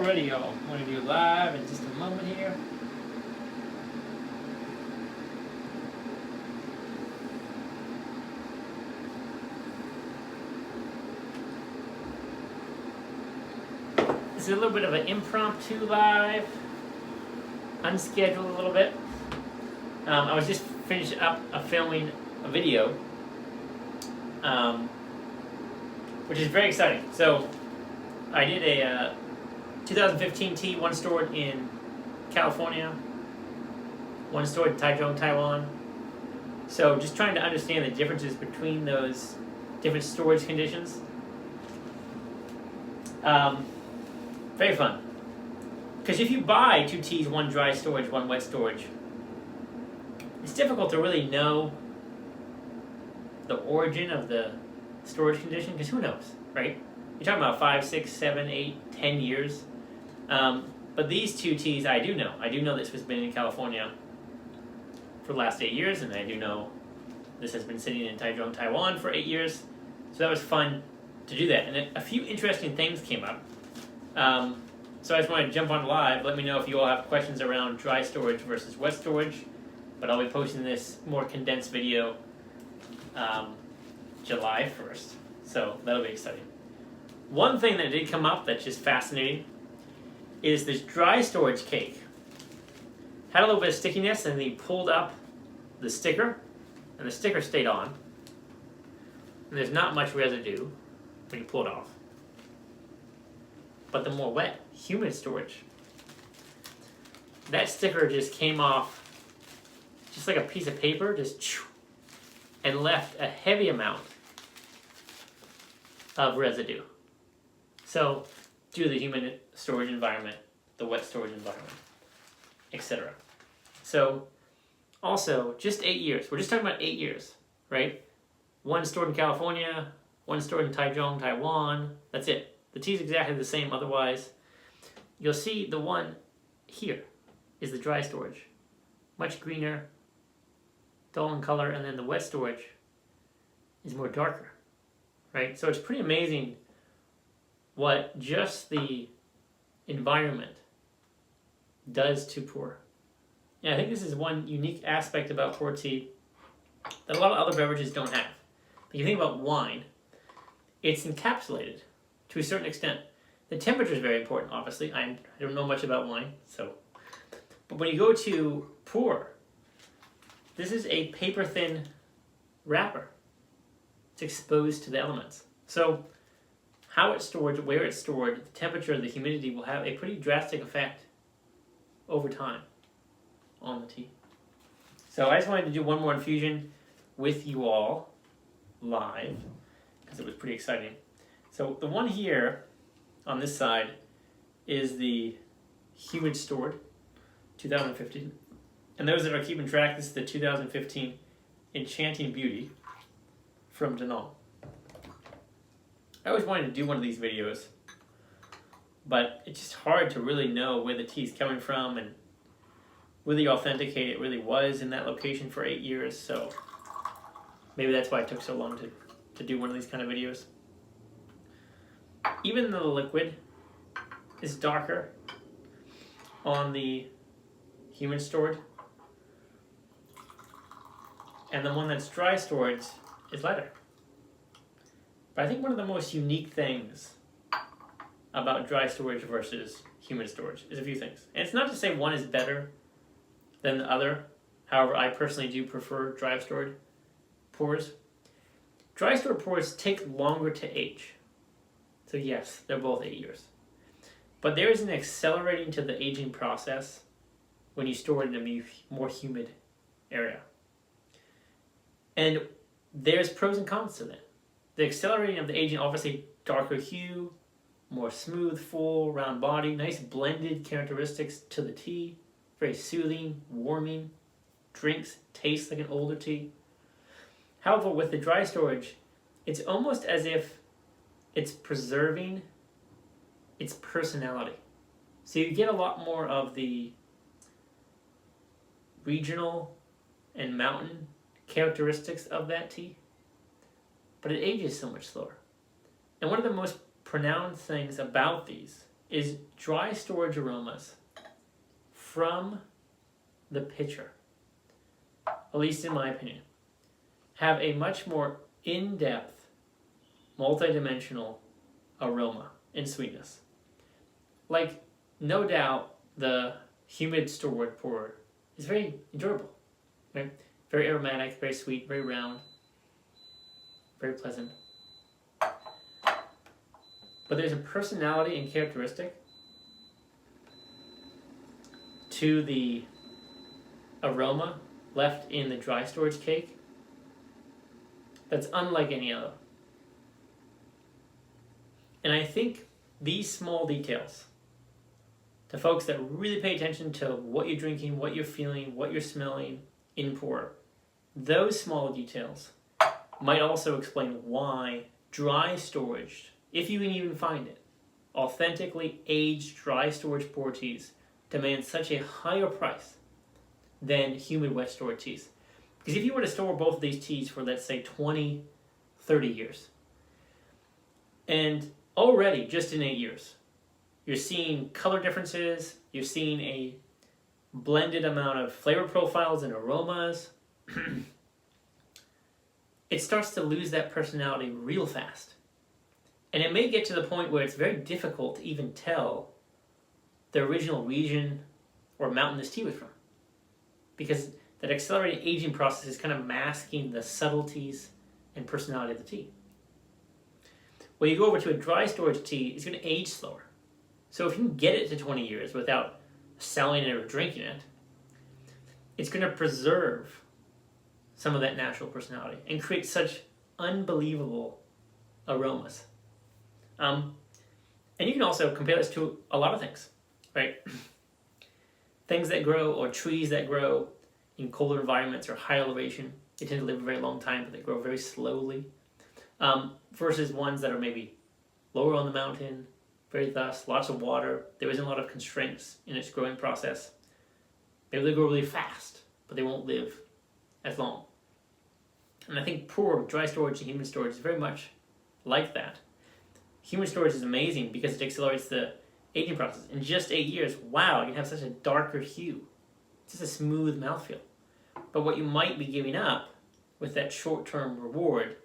Radio. I'm going to do live in just a moment here. This is a little bit of an impromptu live, unscheduled a little bit. I was just finished up filming a video, which is very exciting. So I did a 2015 tea, one stored in California, one stored in Taichung, Taiwan. So just trying to understand the differences between those different storage conditions. Very fun. Because if you buy two teas, one dry storage, one wet storage, it's difficult to really know the origin of the storage condition, because who knows, right? You're talking about 5, 6, 7, 8, 10 years. But these two teas I do know. I do know this has been in California for the last 8 years, and I do know this has been sitting in Taichung, Taiwan for 8 years. So that was fun to do that. And a few interesting things came up. So I just wanted to jump on live. Let me know if you all have questions around dry storage versus wet storage. But I'll be posting this more condensed video July 1st. So that'll be exciting. One thing that did come up that's just fascinating is this dry storage cake. Had a little bit of stickiness, and then he pulled up the sticker, and the sticker stayed on. And there's not much residue when you pull it off. But the more wet, humid storage, that sticker just came off just like a piece of paper, and left a heavy amount of residue. So, due to the humid storage environment, the wet storage environment, etc. So, also, just 8 years. We're just talking about 8 years, right? One stored in California, one stored in Taichung, Taiwan. That's it. The tea is exactly the same otherwise. You'll see the one here is the dry storage. Much greener, dull in color, and then the wet storage is more darker, right? So it's pretty amazing what just the environment does to pour. And I think this is one unique aspect about pour tea that a lot of other beverages don't have. If you think about wine, it's encapsulated to a certain extent. The temperature is very important, obviously. I don't know much about wine, but when you go to pour, this is a paper-thin wrapper. It's exposed to the elements. So how it's stored, where it's stored, the temperature, the humidity will have a pretty drastic effect over time on the tea. So I just wanted to do one more infusion with you all live, because it was pretty exciting. So the one here on this side is the humid stored 2015. And those that are keeping track, this is the 2015 Enchanting Beauty from Danone. I always wanted to do one of these videos, but it's just hard to really know where the tea is coming from and really authenticate it really was in that location for 8 years. So maybe that's why it took so long to do one of these kind of videos. Even though the liquid is darker on the humid stored, and the one that's dry storage is lighter. But I think one of the most unique things about dry storage versus humid storage is a few things. And it's not to say one is better than the other. However, I personally do prefer dry stored pours. Dry stored pours take longer to age. So yes, they're both 8 years. But there is an accelerating to the aging process when you store it in a more humid area. And there's pros and cons to that. The accelerating of the aging, obviously darker hue, more smooth, full, round body, nice blended characteristics to the tea, very soothing, warming, drinks, tastes like an older tea. However, with the dry storage, it's almost as if it's preserving its personality. So you get a lot more of the regional and mountain characteristics of that tea, but it ages so much slower. And one of the most pronounced things about these is dry storage aromas from the pitcher, at least in my opinion, have a much more in-depth, multi-dimensional aroma and sweetness. Like, no doubt, the humid storewood pour is very enjoyable, right? Very aromatic, very sweet, very round, very pleasant. But there's a personality and characteristic to the aroma left in the dry storage cake that's unlike any other. And I think these small details, to folks that really pay attention to what you're drinking, what you're feeling, what you're smelling in pour, those small details might also explain why dry storage, if you can even find it, authentically aged dry storage pour teas demand such a higher price than humid wet storage teas. Because if you were to store both of these teas for, let's say, 20, 30 years, and already just in 8 years, you're seeing color differences, you're seeing a blended amount of flavor profiles and aromas, it starts to lose that personality real fast. And it may get to the point where it's very difficult to even tell the original region or mountain this tea was from. Because that accelerated aging process is kind of masking the subtleties and personality of the tea. When you go over to a dry storage tea, it's going to age slower. So if you can get it to 20 years without selling it or drinking it, it's going to preserve some of that natural personality and create such unbelievable aromas. And you can also compare this to a lot of things, right? Things that grow, or trees that grow in colder environments or high elevation, they tend to live a very long time, but they grow very slowly. Versus ones that are maybe lower on the mountain, very thus, lots of water, there isn't a lot of constraints in its growing process. Maybe they grow really fast, but they won't live as long. And I think pour, dry storage, and humid storage is very much like that. Humid storage is amazing because it accelerates the aging process. In just 8 years, wow, you can have such a darker hue. It's just a smooth mouthfeel. But what you might be giving up with that short-term reward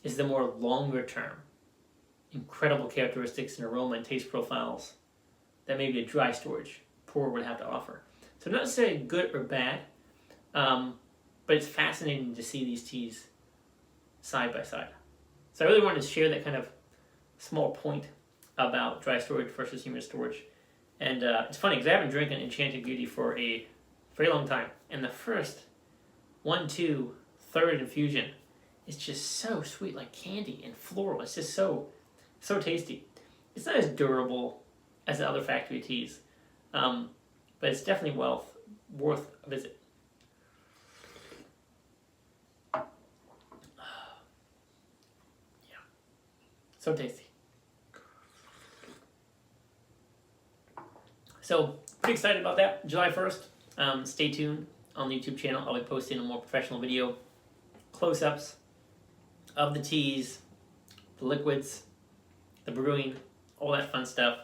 is the more longer-term, incredible characteristics and aroma and taste profiles that maybe a dry storage pour would have to offer. So not necessarily good or bad, but it's fascinating to see these teas side by side. So I really wanted to share that kind of small point about dry storage versus humid storage. And it's funny because I haven't drinking Enchanted Beauty for a very long time. And the first 1, 2, third infusion is just so sweet, like candy and floral. It's just so tasty. It's not as durable as the other factory teas, but it's definitely worth a visit. Yeah, so tasty. So, pretty excited about that. July 1st. Stay tuned on the YouTube channel. I'll be posting a more professional video, close-ups of the teas, the liquids, the brewing, all that fun stuff.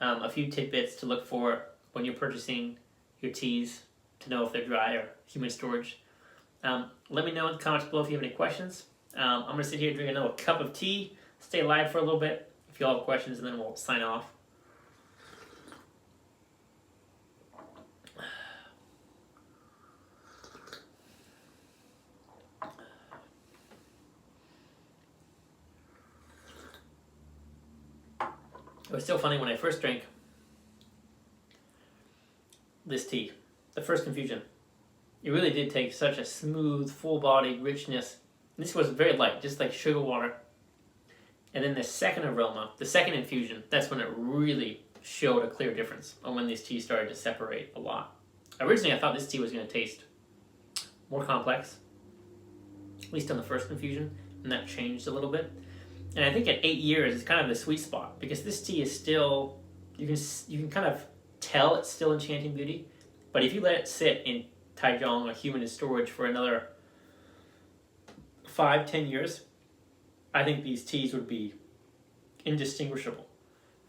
A few tidbits to look for when you're purchasing your teas to know if they're dry or humid storage. Let me know in the comments below if you have any questions. I'm going to sit here and drink another cup of tea, stay live for a little bit if you all have questions, and then we'll sign off. It was so funny when I first drank this tea, the first infusion. It really did take such a smooth, full-bodied richness. And this was very light, just like sugar water. And then the second aroma, the second infusion, that's when it really showed a clear difference on when these teas started to separate a lot. Originally, I thought this tea was going to taste more complex, at least on the first infusion, and that changed a little bit. And I think at 8 years, it's kind of the sweet spot because this tea is still, you can kind of tell it's still Enchanting Beauty, but if you let it sit in Taijiang or humid storage for another 5-10 years, I think these teas would be indistinguishable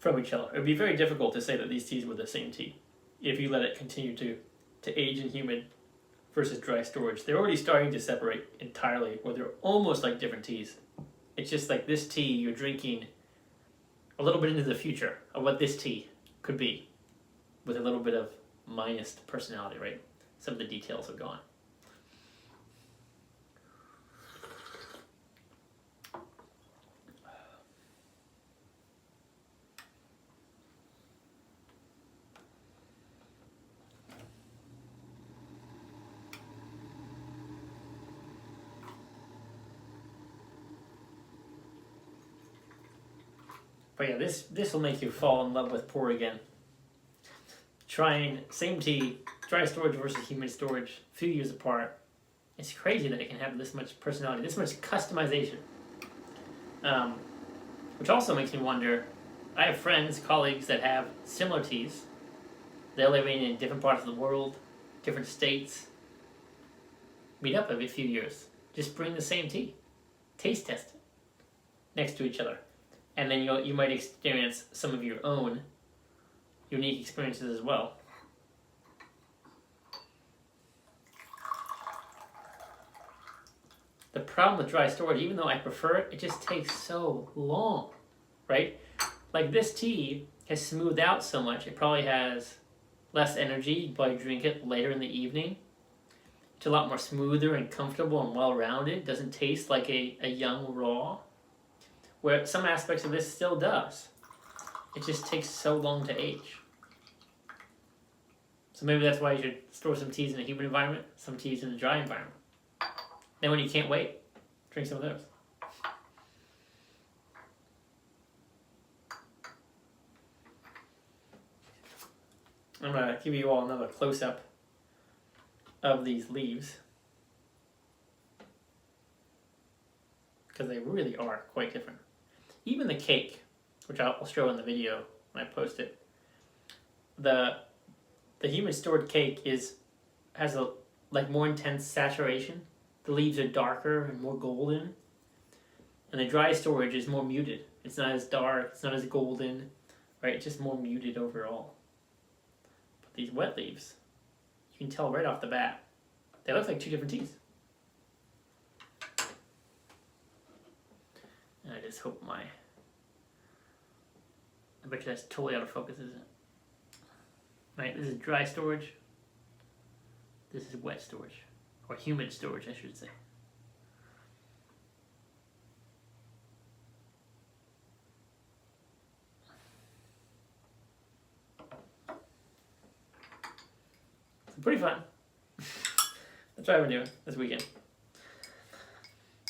from each other. It would be very difficult to say that these teas were the same tea if you let it continue to age in humid versus dry storage. They're already starting to separate entirely, or they're almost like different teas. It's just like this tea you're drinking a little bit into the future of what this tea could be, with a little bit of minus personality, right? Some of the details are gone. But yeah, this will make you fall in love with pour again. Trying same tea, dry storage versus humid storage, a few years apart. It's crazy that it can have this much personality, this much customization. Which also makes me wonder, I have friends, colleagues that have similar teas. They're living in different parts of the world, different states. Meet up every few years. Just bring the same tea. Taste test it next to each other. And then you might experience some of your own unique experiences as well. The problem with dry storage, even though I prefer it, it just takes so long, right? Like this tea has smoothed out so much, it probably has less energy. You probably drink it later in the evening. It's a lot more smoother and comfortable and well-rounded. Doesn't taste like a young raw, where some aspects of this still does. It just takes so long to age. So maybe that's why you should store some teas in a humid environment, some teas in a dry environment. Then when you can't wait, drink some of those. I'm going to give you all another close-up of these leaves, because they really are quite different. Even the cake, which I'll show in the video when I post it, the humid stored cake has a more intense saturation. The leaves are darker and more golden, and the dry storage is more muted. It's not as dark, it's not as golden, right? It's just more muted overall. But these wet leaves, you can tell right off the bat, they look like two different teas. And I just hope I bet you that's totally out of focus, isn't it? Right, this is dry storage. This is wet storage. Or humid storage, I should say. It's pretty fun. That's what I've been doing this weekend.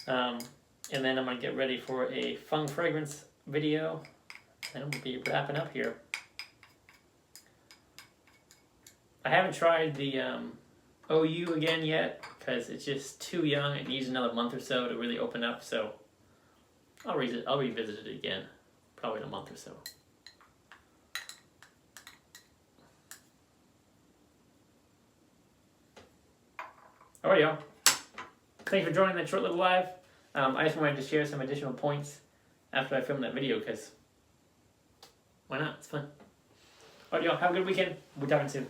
And then I'm going to get ready for a Fung Fragrance video. And we'll be wrapping up here. I haven't tried the OU again yet, because it's just too young. It needs another month or so to really open up, so I'll revisit it again, probably in a month or so. Alright, y'all. Thanks for joining that short little live. I just wanted to share some additional points after I filmed that video, because why not? It's fun. Alright, y'all. Have a good weekend. We'll be talking soon.